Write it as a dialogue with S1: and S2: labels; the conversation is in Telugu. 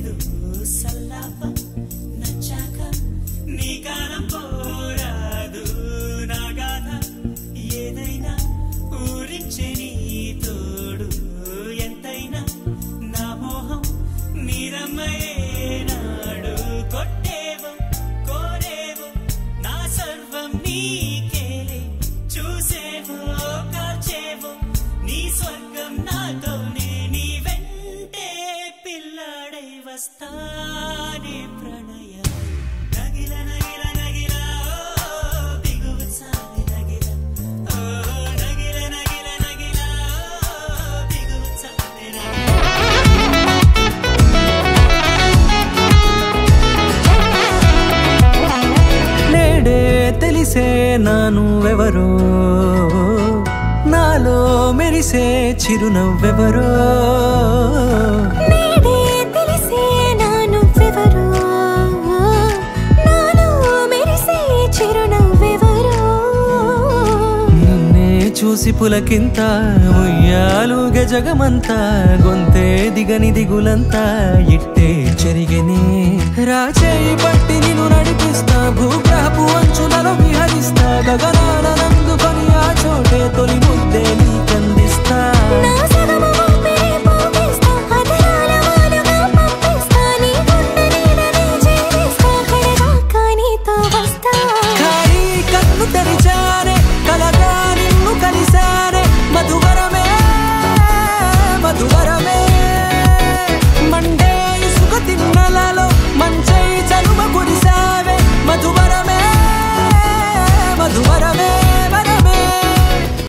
S1: లేదు సల్లాప నచ్చాక నీ కాలం పోరాదు నా గాథ ఏదైనా ఊరించే నీ తోడు ఎంతైనా నా మోహం నీరమ్మయేనాడు కొట్టేవో కోరేవో నా సర్వం నీకేలే చూసేవో కాల్చేవో నీ స్వర్గం నాతోనే నీ వెంటే పిల్లాడై వస్తానే ప్రణయం నగిల నగిల నగిల బిగువు సాగి నగిల నగిల నగిల నగిల బిగువు సాగి
S2: నేడే తెలిసే నానువెవరో నాలో మెరిసే చిరునవ్వెవరో
S3: నేడే తెలిసే నానువెవరో నాలో మెరిసే చిరునవ్వెవరో
S2: నిన్నే చూసి పులకింత ఉయ్యాలుగ జగమంతా గొంతే దిగని దిగులంతా ఇట్టే చెరిగెనే